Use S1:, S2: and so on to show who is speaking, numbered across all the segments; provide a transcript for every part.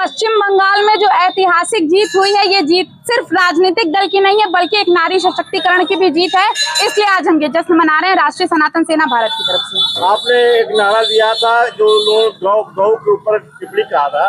S1: पश्चिम बंगाल में जो ऐतिहासिक जीत हुई है, ये जीत सिर्फ राजनीतिक दल की नहीं है बल्कि एक नारी सशक्तिकरण की भी जीत है। इसलिए आज हम ये जश्न मना रहे हैं राष्ट्रीय सनातन सेना भारत की तरफ से।
S2: आपने एक नारा दिया था, जो लोग गौ के ऊपर टिप्पणी कहा था,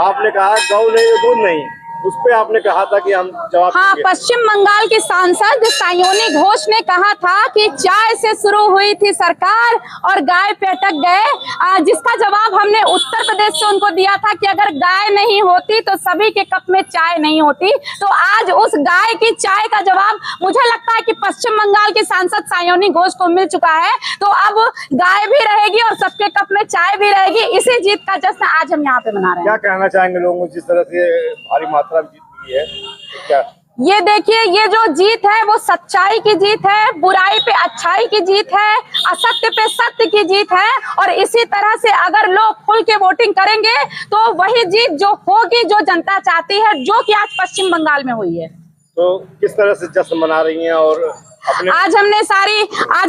S2: आपने कहा गौ नहीं तो दूध नहीं, उस पे आपने कहा था कि हम जवाब
S1: हाँ, पश्चिम बंगाल के सांसद सायोनी घोष ने कहा था कि चाय से शुरू हुई थी सरकार और गाय पे अटक गए, जिसका जवाब हमने उत्तर प्रदेश से उनको दिया था कि अगर गाय नहीं होती तो सभी के कप में चाय नहीं होती। तो आज उस गाय की चाय का जवाब मुझे लगता है कि पश्चिम बंगाल के सांसद सायोनी घोष को मिल चुका है। तो अब गाय भी रहेगी और सबके कप में चाय भी रहेगी। इसी जीत का जश्न आज हम यहाँ पे मना रहे हैं।
S2: क्या कहना चाहेंगे लोगों को, जिस तरह से भारी मात्रा में जीत मिली है? क्या
S1: ये देखिए, ये जो जीत है वो सच्चाई की जीत है, बुराई पे अच्छाई की जीत है, असत्य पे सत्य की जीत है। और इसी तरह से अगर लोग खुल के वोटिंग करेंगे तो वही जीत जो होगी, जो जनता चाहती है, जो कि आज पश्चिम बंगाल में हुई है।
S2: तो किस तरह से जश्न मना रही हैं? और
S1: आज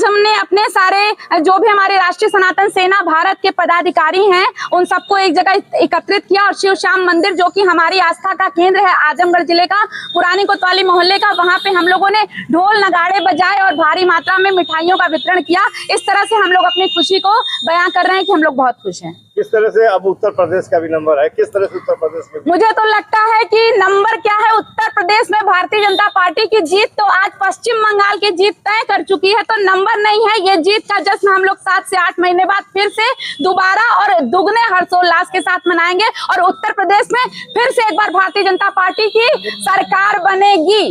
S1: हमने अपने सारे जो भी हमारे राष्ट्रीय सनातन सेना भारत के पदाधिकारी हैं उन सबको एक जगह एकत्रित किया और शिव श्याम मंदिर, जो कि हमारी आस्था का केंद्र है आजमगढ़ जिले का पुरानी कोतवाली मोहल्ले का, वहां पे हम लोगों ने ढोल नगाड़े बजाए और भारी मात्रा में मिठाइयों का वितरण किया। इस तरह से हम लोग अपनी खुशी को बयां कर रहे हैं कि हम लोग बहुत खुश हैं।
S2: किस तरह से अब उत्तर प्रदेश का भी नंबर है, किस तरह से उत्तर प्रदेश में?
S1: मुझे तो लगता है कि नंबर क्या है, उत्तर प्रदेश में भारतीय जनता पार्टी की जीत तो आज पश्चिम बंगाल की जीत तय कर चुकी है। तो नंबर नहीं है, ये जीत का जश्न हम लोग 7 से 8 महीने बाद फिर से दोबारा और दुगने हर्षोल्लास के साथ मनाएंगे और उत्तर प्रदेश में फिर से एक बार भारतीय जनता पार्टी की सरकार बनेगी।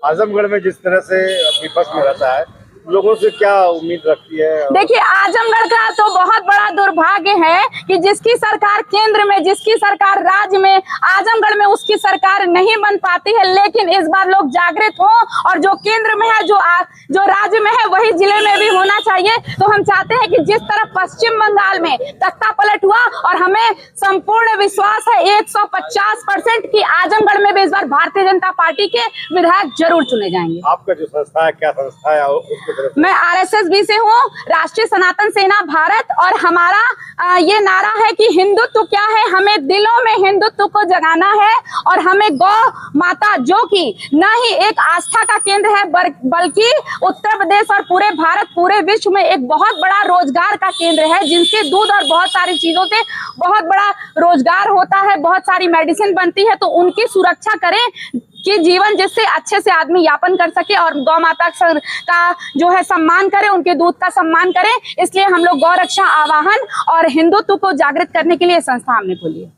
S2: आजमगढ़ में जिस तरह से विपक्ष में रहता है, लोगों से क्या उम्मीद रखती है?
S1: देखिए, आजमगढ़ का तो बहुत बड़ा दुर्भाग्य है कि जिसकी सरकार केंद्र में, जिसकी सरकार राज्य में, आजमगढ़ में उसकी सरकार नहीं बन पाती है। लेकिन इस बार लोग जागृत हो और जो केंद्र में है, जो राज्य में है, वही जिले में भी होना चाहिए। तो हम चाहते हैं कि जिस तरह पश्चिम बंगाल में तख्ता पलट हुआ और हमें संपूर्ण विश्वास है 150% की आजमगढ़ में भी इस बार भारतीय जनता पार्टी के विधायक जरूर चुने जाएंगे।
S2: आपका जो संस्था है, क्या संस्था है?
S1: मैं RSSB से हूँ, राष्ट्रीय सनातन सेना भारत, और हमारा ये नारा है कि हिंदुत्व क्या है, हमें दिलों में हिंदुत्व को जगाना है। और हमें गौ माता, जो कि न ही एक आस्था का केंद्र है बल्कि उत्तर प्रदेश और पूरे भारत, पूरे विश्व में एक बहुत बड़ा रोजगार का केंद्र है, जिनसे दूध और बहुत सारी चीजों से बहुत बड़ा रोजगार होता है, बहुत सारी मेडिसिन बनती है। तो उनकी सुरक्षा करें कि जीवन जिससे अच्छे से आदमी यापन कर सके और गौ माता का जो है सम्मान करें, उनके दूध का सम्मान करें। इसलिए हम लोग गौ रक्षा आवाहन और हिंदुत्व को जागृत करने के लिए संस्था हमने खोली है।